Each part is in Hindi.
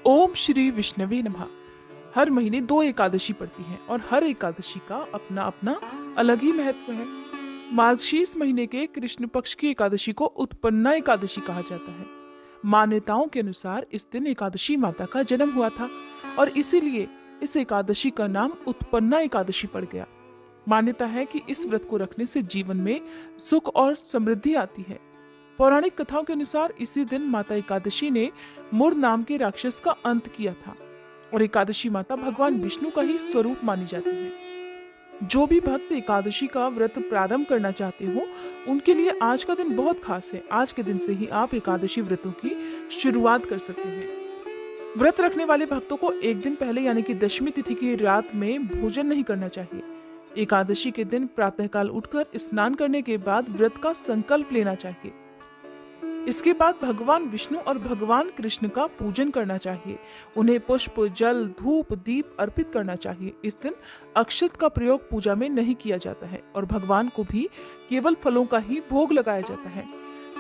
ओम श्री विष्णवे नमः। हर महीने 2 एकादशी पड़ती हैं और हर एकादशी का अपना अपना अलग ही महत्व है। मार्गशीर्ष महीने के कृष्ण पक्ष की एकादशी को उत्पन्ना एकादशी कहा जाता है। मान्यताओं के अनुसार इस दिन एकादशी माता का जन्म हुआ था और इसीलिए इस एकादशी का नाम उत्पन्ना एकादशी पड़ गया। मान्यता है कि इस व्रत को रखने से जीवन में सुख और समृद्धि आती है। पौराणिक कथाओं के अनुसार इसी दिन माता एकादशी ने मुर नाम के राक्षस का अंत किया था और एकादशी माता भगवान विष्णु का ही स्वरूप मानी जाती है। जो भी भक्त एकादशी का व्रत प्रारंभ करना चाहते हो उनके लिए आज का दिन बहुत खास है। आज के दिन से ही आप एकादशी व्रतों की शुरुआत कर सकते हैं। व्रत रखने वाले भक्तों को एक दिन पहले यानी कि दशमी तिथि की रात में भोजन नहीं करना चाहिए। एकादशी के दिन प्रातःकाल उठकर स्नान करने के बाद व्रत का संकल्प लेना चाहिए। इसके बाद भगवान विष्णु और भगवान कृष्ण का पूजन करना चाहिए। उन्हें पुष्प, जल, धूप, दीप अर्पित करना चाहिए। इस दिन अक्षत का प्रयोग पूजा में नहीं किया जाता है और भगवान को भी केवल फलों का ही भोग लगाया जाता है।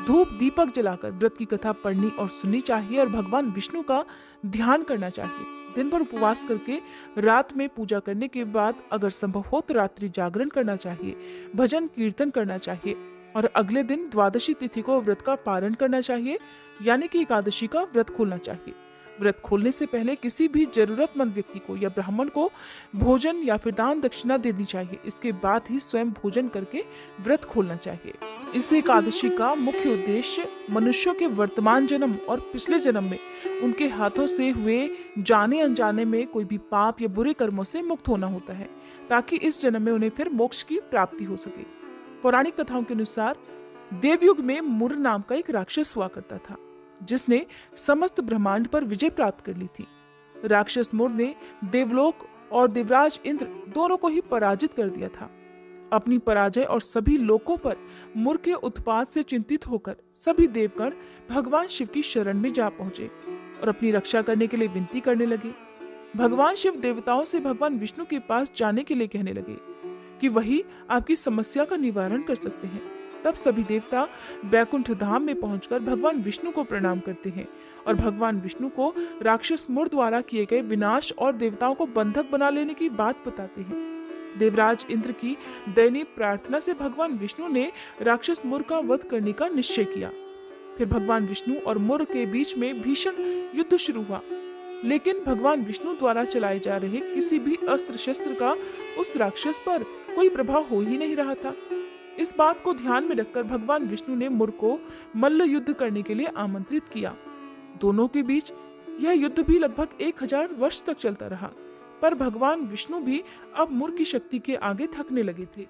धूप दीपक जलाकर व्रत की कथा पढ़नी और सुननी चाहिए और भगवान विष्णु का ध्यान करना चाहिए। दिन भर उपवास करके रात में पूजा करने के बाद अगर संभव हो तो रात्रि जागरण करना चाहिए, भजन कीर्तन करना चाहिए और अगले दिन द्वादशी तिथि को व्रत का पारण करना चाहिए यानी कि एकादशी का व्रत खोलना चाहिए। व्रत खोलने से पहले किसी भी जरूरतमंद व्यक्ति को या ब्राह्मण को भोजन या फिर दान दक्षिणा देनी चाहिए। इसके बाद ही स्वयं भोजन करके व्रत खोलना चाहिए। इस एकादशी का मुख्य उद्देश्य मनुष्यों के वर्तमान जन्म और पिछले जन्म में उनके हाथों से हुए जाने अनजाने में कोई भी पाप या बुरे कर्मों से मुक्त होना होता है ताकि इस जन्म में उन्हें फिर मोक्ष की प्राप्ति हो सके। पौराणिक कथाओं के अनुसार देवयुग में मुर नाम का एक राक्षस हुआ करता था जिसने समस्त ब्रह्मांड पर विजय प्राप्त कर ली थी। राक्षस मुर ने देवलोक और देवराज इंद्र दोनों को ही पराजित कर दिया था। अपनी पराजय और सभी लोकों पर मुर के उत्पात से चिंतित होकर सभी देवगण भगवान शिव की शरण में जा पहुंचे और अपनी रक्षा करने के लिए विनती करने लगे। भगवान शिव देवताओं से भगवान विष्णु के पास जाने के लिए कहने लगे कि वही आपकी समस्या का निवारण कर सकते हैं। तब सभी देवता बैकुंठ धाम में पहुंचकर भगवान विष्णु को प्रणाम करते हैं और भगवान विष्णु को राक्षस मुर द्वारा किए गए विनाश और देवताओं को बंधक बना लेने की बात बताते हैं। देवराज इंद्र की दयनीय प्रार्थना से भगवान विष्णु ने राक्षस मुर का वध करने का निश्चय किया। फिर भगवान विष्णु और मुर के बीच में भीषण युद्ध शुरू हुआ, लेकिन भगवान विष्णु द्वारा चलाए जा रहे किसी भी अस्त्र शस्त्र का उस राक्षस पर कोई प्रभाव हो ही नहीं रहा था। इस बात को ध्यान में रखकर भगवान विष्णु ने मुर को मल्ल युद्ध करने के लिए आमंत्रित किया। दोनों के बीच यह युद्ध भी लगभग 1000 वर्ष तक चलता रहा, पर भगवान विष्णु भी अब मुर की शक्ति के आगे थकने लगे थे।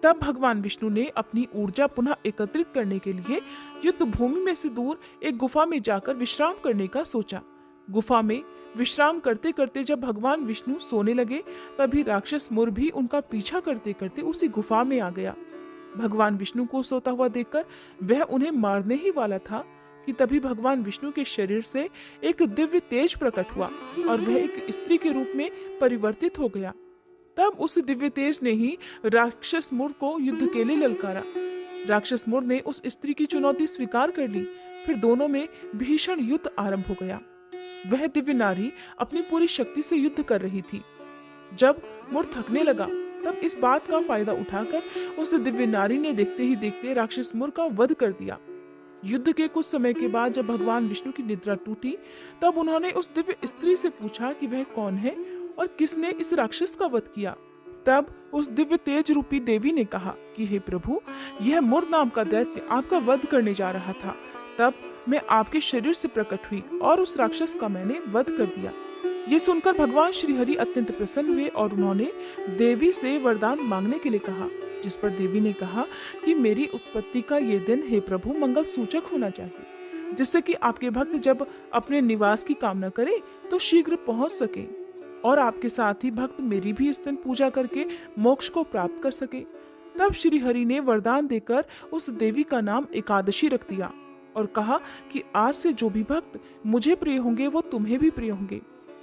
तब भगवान विष्णु ने अपनी ऊर्जा पुनः एकत्रित करने के लिए युद्ध भूमि में से दूर एक गुफा में जाकर विश्राम करने का सोचा। गुफा में विश्राम करते करते जब भगवान विष्णु सोने लगे तभी राक्षस मुर भी उनका पीछा करते करते उसी गुफा में आ गया। भगवान विष्णु को सोता हुआ देखकर वह उन्हें मारने ही वाला था कि तभी भगवान विष्णु के शरीर से एक दिव्य तेज प्रकट हुआ और वह एक स्त्री के रूप में परिवर्तित हो गया। तब उस दिव्य तेज ने ही राक्षस मुर को युद्ध के लिए ललकारा। राक्षस मुर ने उस स्त्री की चुनौती स्वीकार कर ली। फिर दोनों में भीषण युद्ध आरंभ हो गया। वह दिव्य नारी अपनी पूरी शक्ति से युद्ध कर रही थी। जब मुर थकने लगा तब इस बात का फायदा उठाकर उस दिव्य नारी ने देखते ही देखते राक्षस मुर का वध कर दिया। युद्ध के कुछ समय के बाद जब भगवान विष्णु की निद्रा टूटी तब उन्होंने उस दिव्य स्त्री से पूछा कि वह कौन है और किसने इस राक्षस का वध किया। तब उस दिव्य तेज रूपी देवी ने कहा कि हे प्रभु, यह मुर नाम का दैत्य आपका वध करने जा रहा था। तब मैं आपके शरीर से प्रकट हुई और उस राक्षस का मैंने वध कर दिया। ये सुनकर भगवान श्री हरि अत्यंत प्रसन्न हुए और उन्होंने देवी से वरदान मांगने के लिए कहा, जिस पर देवी ने कहा कि मेरी उत्पत्ति का ये दिन हे प्रभु मंगल सूचक होना चाहिए, जिससे कि आपके भक्त जब अपने निवास की कामना करें तो शीघ्र पहुंच सके और आपके साथ ही भक्त मेरी भी इस दिन पूजा करके मोक्ष को प्राप्त कर सके। तब श्री हरि ने वरदान देकर उस देवी का नाम एकादशी रख दिया और कहा कि आज से जो भी भक्त मुझे प्रिय होंगे वो तुम्हें भी प्रिय होंगे।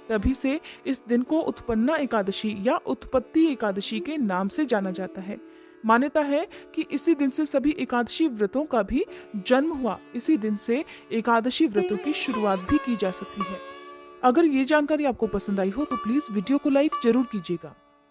तभी से इस दिन को उत्पन्ना एकादशी या उत्पत्ति एकादशी के नाम से जाना जाता है। मान्यता है कि इसी दिन से सभी एकादशी व्रतों का भी जन्म हुआ। इसी दिन से एकादशी व्रतों की शुरुआत भी की जा सकती है। अगर ये जानकारी आपको पसंद आई हो तो प्लीज वीडियो को लाइक जरूर कीजिएगा।